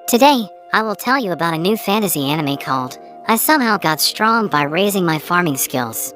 Today, I will tell you about a new fantasy anime called I Somehow Got Strong by Raising My Farming Skills.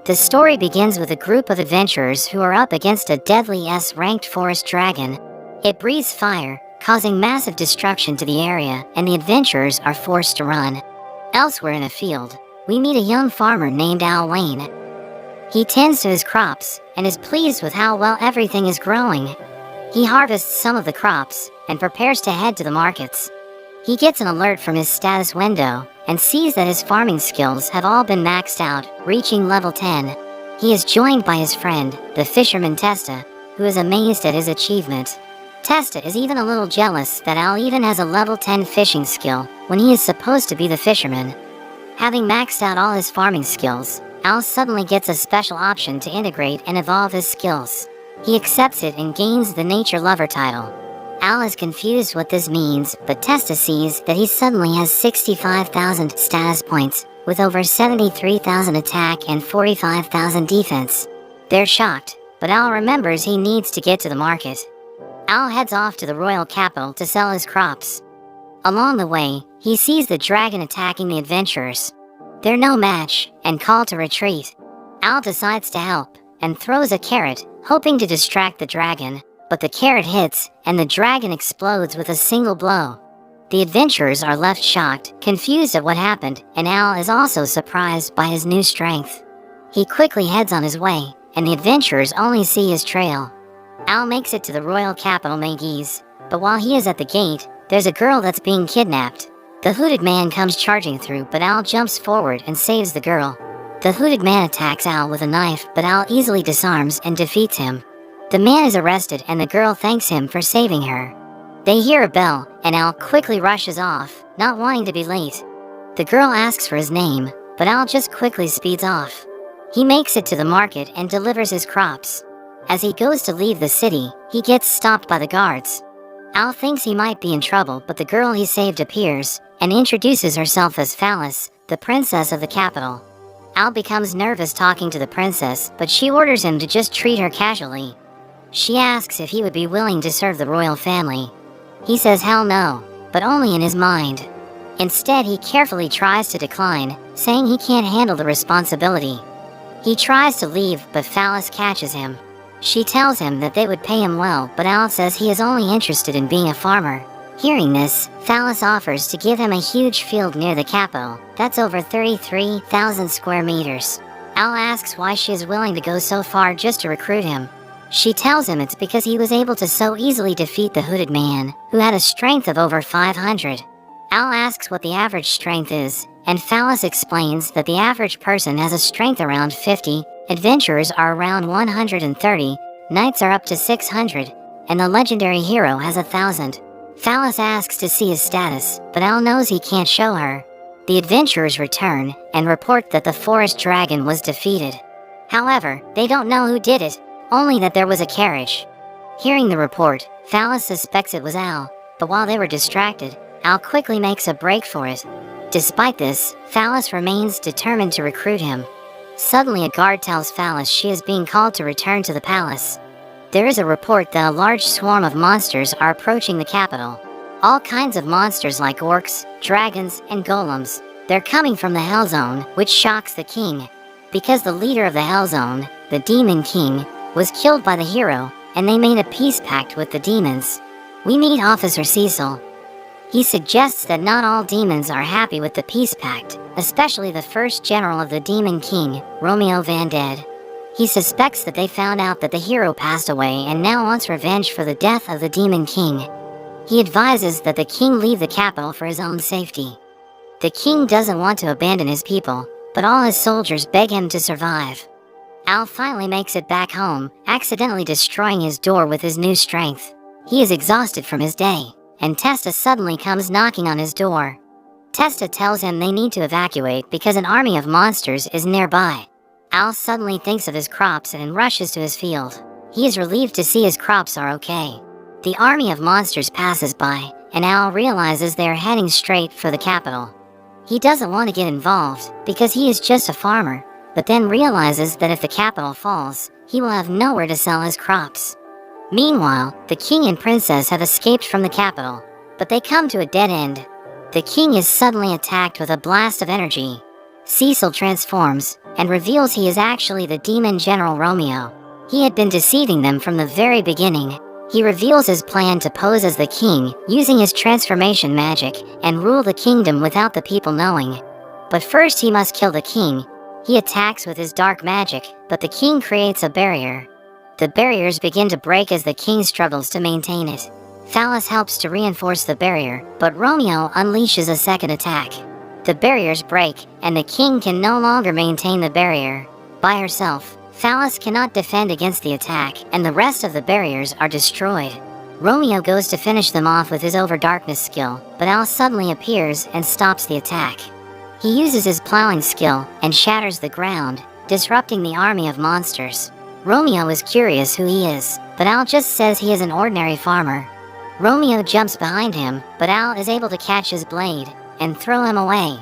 The story begins with a group of adventurers who are up against a deadly S-ranked forest dragon. It breathes fire, causing massive destruction to the area, and the adventurers are forced to run. Elsewhere in a field, we meet a young farmer named Al Wayne. He tends to his crops and is pleased with how well everything is growing. He harvests some of the crops and prepares to head to the markets. He gets an alert from his status window and sees that his farming skills have all been maxed out, reaching level 10. He is joined by his friend, the fisherman Testa, who is amazed at his achievement. Testa is even a little jealous that Al even has a level 10 fishing skill when he is supposed to be the fisherman. Having maxed out all his farming skills, Al suddenly gets a special option to integrate and evolve his skills. He accepts it and gains the Nature Lover title. Al is confused what this means, but Testa sees that he suddenly has 65,000 status points, with over 73,000 attack and 45,000 defense. They're shocked, but Al remembers he needs to get to the market. Al heads off to the royal capital to sell his crops. Along the way, he sees the dragon attacking the adventurers. They're no match, and call to retreat. Al decides to help, and throws a carrot, hoping to distract the dragon, but the carrot hits, and the dragon explodes with a single blow. The adventurers are left shocked, confused at what happened, and Al is also surprised by his new strength. He quickly heads on his way, and the adventurers only see his trail. Al makes it to the royal capital Mages, but while he is at the gate, there's a girl that's being kidnapped. The hooded man comes charging through, but Al jumps forward and saves the girl. The hooded man attacks Al with a knife, but Al easily disarms and defeats him. The man is arrested and the girl thanks him for saving her. They hear a bell, and Al quickly rushes off, not wanting to be late. The girl asks for his name, but Al just quickly speeds off. He makes it to the market and delivers his crops. As he goes to leave the city, he gets stopped by the guards. Al thinks he might be in trouble, but the girl he saved appears and introduces herself as Phallus, the princess of the capital. Al becomes nervous talking to the princess, but she orders him to just treat her casually. She asks if he would be willing to serve the royal family. He says hell no, but only in his mind. Instead, he carefully tries to decline, saying he can't handle the responsibility. He tries to leave, but Phallus catches him. She tells him that they would pay him well, but Al says he is only interested in being a farmer. Hearing this, Phallus offers to give him a huge field near the capital, that's over 33,000 square meters. Al asks why she is willing to go so far just to recruit him. She tells him it's because he was able to so easily defeat the hooded man, who had a strength of over 500. Al asks what the average strength is, and Phallus explains that the average person has a strength around 50, adventurers are around 130, knights are up to 600, and the legendary hero has 1,000. Phallus asks to see his status, but Al knows he can't show her. The adventurers return and report that the forest dragon was defeated. However, they don't know who did it, only that there was a carriage. Hearing the report, Phallus suspects it was Al, but while they were distracted, Al quickly makes a break for it. Despite this, Phallus remains determined to recruit him. Suddenly a guard tells Phallus she is being called to return to the palace. There is a report that a large swarm of monsters are approaching the capital. All kinds of monsters like orcs, dragons, and golems. They're coming from the Hell Zone, which shocks the king. Because the leader of the Hell Zone, the Demon King, was killed by the hero, and they made a peace pact with the demons. We meet Officer Cecil. He suggests that not all demons are happy with the peace pact, especially the first general of the Demon King, Romeo Van Dead. He suspects that they found out that the hero passed away and now wants revenge for the death of the Demon King. He advises that the king leave the capital for his own safety. The king doesn't want to abandon his people, but all his soldiers beg him to survive. Al finally makes it back home, accidentally destroying his door with his new strength. He is exhausted from his day, and Testa suddenly comes knocking on his door. Testa tells him they need to evacuate because an army of monsters is nearby. Al suddenly thinks of his crops and rushes to his field. He is relieved to see his crops are okay. The army of monsters passes by, and Al realizes they are heading straight for the capital. He doesn't want to get involved, because he is just a farmer, but then realizes that if the capital falls, he will have nowhere to sell his crops. Meanwhile, the king and princess have escaped from the capital, but they come to a dead end. The king is suddenly attacked with a blast of energy. Cecil transforms and reveals he is actually the demon General Romeo. He had been deceiving them from the very beginning. He reveals his plan to pose as the king, using his transformation magic, and rule the kingdom without the people knowing. But first he must kill the king. He attacks with his dark magic, but the king creates a barrier. The barriers begin to break as the king struggles to maintain it. Phallus helps to reinforce the barrier, but Romeo unleashes a second attack. The barriers break, and the king can no longer maintain the barrier. By herself, Phallus cannot defend against the attack, and the rest of the barriers are destroyed. Romeo goes to finish them off with his Overdarkness skill, but Al suddenly appears and stops the attack. He uses his plowing skill and shatters the ground, disrupting the army of monsters. Romeo is curious who he is, but Al just says he is an ordinary farmer. Romeo jumps behind him, but Al is able to catch his blade and throw him away.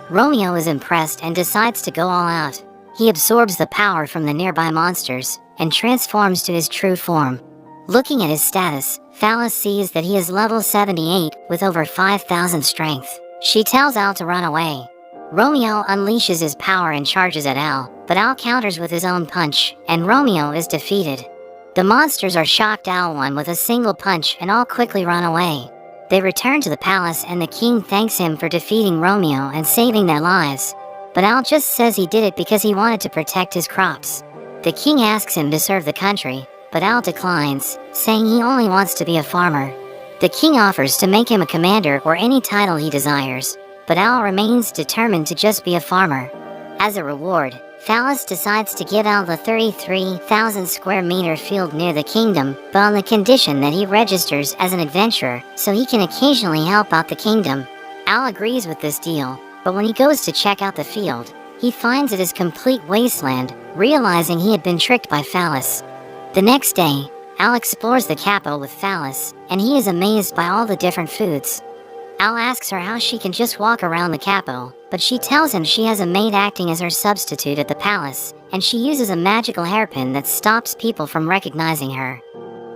Romeo is impressed and decides to go all out. He absorbs the power from the nearby monsters and transforms to his true form. Looking at his status, Phallus sees that he is level 78 with over 5,000 strength. She tells Al to run away. Romeo unleashes his power and charges at Al, but Al counters with his own punch, and Romeo is defeated. The monsters are shocked Al won with a single punch and all quickly run away. They return to the palace and the king thanks him for defeating Romeo and saving their lives. But Al just says he did it because he wanted to protect his crops. The king asks him to serve the country, but Al declines, saying he only wants to be a farmer. The king offers to make him a commander or any title he desires, but Al remains determined to just be a farmer. As a reward, Phallus decides to give Al the 33,000 square meter field near the kingdom, but on the condition that he registers as an adventurer so he can occasionally help out the kingdom. Al agrees with this deal, but when he goes to check out the field, he finds it is complete wasteland, realizing he had been tricked by Phallus. The next day, Al explores the capital with Phallus, and he is amazed by all the different foods. Al asks her how she can just walk around the capital, but she tells him she has a maid acting as her substitute at the palace, and she uses a magical hairpin that stops people from recognizing her.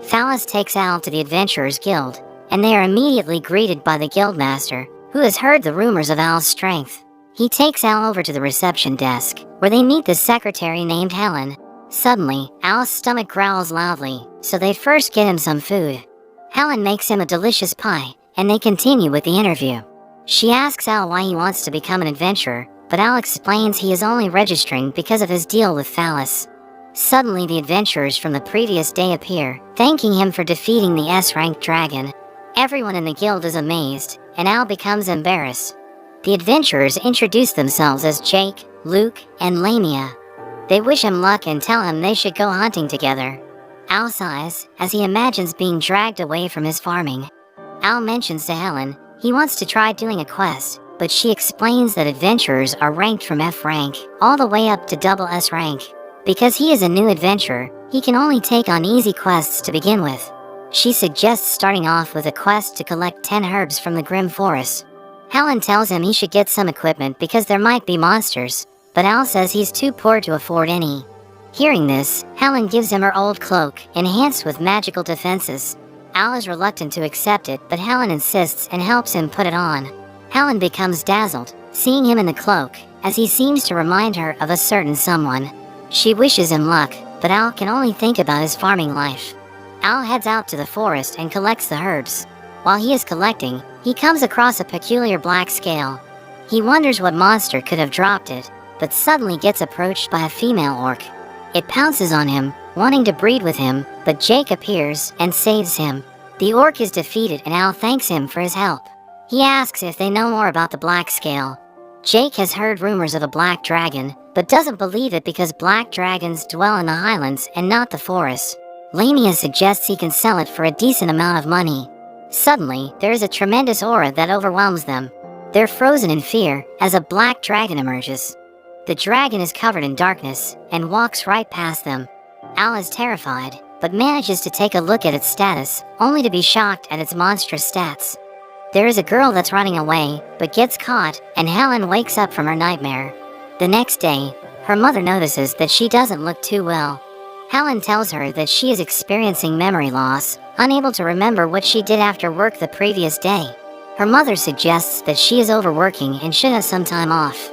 Phallus takes Al to the Adventurers Guild, and they are immediately greeted by the guildmaster, who has heard the rumors of Al's strength. He takes Al over to the reception desk, where they meet the secretary named Helen. Suddenly, Al's stomach growls loudly, so they first get him some food. Helen makes him a delicious pie, and they continue with the interview. She asks Al why he wants to become an adventurer, but Al explains he is only registering because of his deal with Phallus. Suddenly the adventurers from the previous day appear, thanking him for defeating the S-rank dragon. Everyone in the guild is amazed, and Al becomes embarrassed. The adventurers introduce themselves as Jake, Luke, and Lamia. They wish him luck and tell him they should go hunting together. Al sighs as he imagines being dragged away from his farming. Al mentions to Helen he wants to try doing a quest, but she explains that adventurers are ranked from F rank all the way up to double S rank. Because he is a new adventurer, he can only take on easy quests to begin with. She suggests starting off with a quest to collect 10 herbs from the Grim Forest. Helen tells him he should get some equipment because there might be monsters, but Al says he's too poor to afford any. Hearing this, Helen gives him her old cloak, enhanced with magical defenses. Al is reluctant to accept it, but Helen insists and helps him put it on. Helen becomes dazzled, seeing him in the cloak, as he seems to remind her of a certain someone. She wishes him luck, but Al can only think about his farming life. Al heads out to the forest and collects the herbs. While he is collecting, he comes across a peculiar black scale. He wonders what monster could have dropped it, but suddenly gets approached by a female orc. It pounces on him, wanting to breed with him, but Jake appears and saves him. The orc is defeated and Al thanks him for his help. He asks if they know more about the black scale. Jake has heard rumors of a black dragon, but doesn't believe it because black dragons dwell in the highlands and not the forest. Lamia suggests he can sell it for a decent amount of money. Suddenly, there is a tremendous aura that overwhelms them. They're frozen in fear as a black dragon emerges. The dragon is covered in darkness and walks right past them. Al is terrified, but manages to take a look at its status, only to be shocked at its monstrous stats. There is a girl that's running away, but gets caught, and Helen wakes up from her nightmare. The next day, her mother notices that she doesn't look too well. Helen tells her that she is experiencing memory loss, unable to remember what she did after work the previous day. Her mother suggests that she is overworking and should have some time off.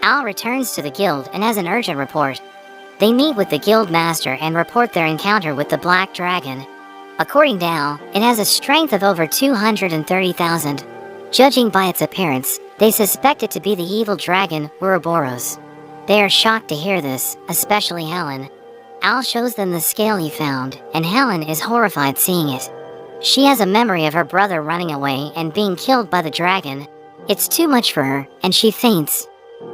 Al returns to the guild and has an urgent report. They meet with the guild master and report their encounter with the Black Dragon. According to Al, it has a strength of over 230,000. Judging by its appearance, they suspect it to be the evil dragon, Ouroboros. They are shocked to hear this, especially Helen. Al shows them the scale he found, and Helen is horrified seeing it. She has a memory of her brother running away and being killed by the dragon. It's too much for her, and she faints.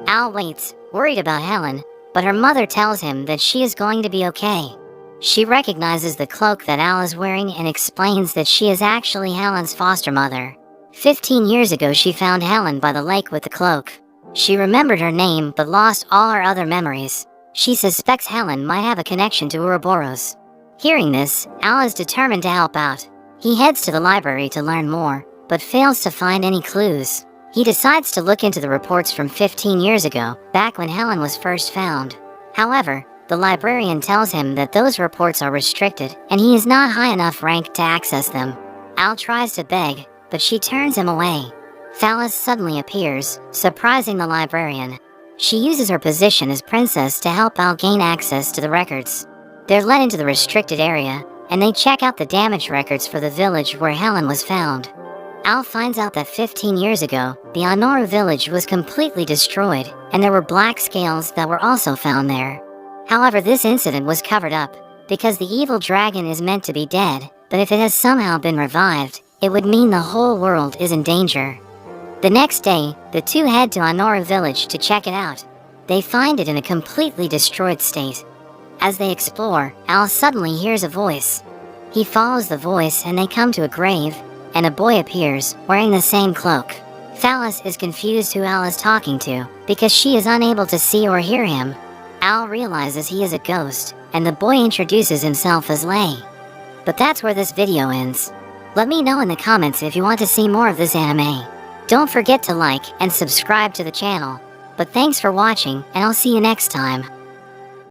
Al waits, worried about Helen, but her mother tells him that she is going to be okay. She recognizes the cloak that Al is wearing and explains that she is actually Helen's foster mother. 15 years ago she found Helen by the lake with the cloak. She remembered her name but lost all her other memories. She suspects Helen might have a connection to Ouroboros. Hearing this, Al is determined to help out. He heads to the library to learn more, but fails to find any clues. He decides to look into the reports from 15 years ago, back when Helen was first found. However, the librarian tells him that those reports are restricted and he is not high enough rank to access them. Al tries to beg, but she turns him away. Phallus suddenly appears, surprising the librarian. She uses her position as princess to help Al gain access to the records. They're led into the restricted area, and they check out the damage records for the village where Helen was found. Al finds out that 15 years ago, the Anoru village was completely destroyed, and there were black scales that were also found there. However, this incident was covered up, because the evil dragon is meant to be dead, but if it has somehow been revived, it would mean the whole world is in danger. The next day, the two head to Anoru village to check it out. They find it in a completely destroyed state. As they explore, Al suddenly hears a voice. He follows the voice and they come to a grave, and a boy appears, wearing the same cloak. Phallus is confused who Al is talking to, because she is unable to see or hear him. Al realizes he is a ghost, and the boy introduces himself as Lei. But that's where this video ends. Let me know in the comments if you want to see more of this anime. Don't forget to like and subscribe to the channel. But thanks for watching, and I'll see you next time.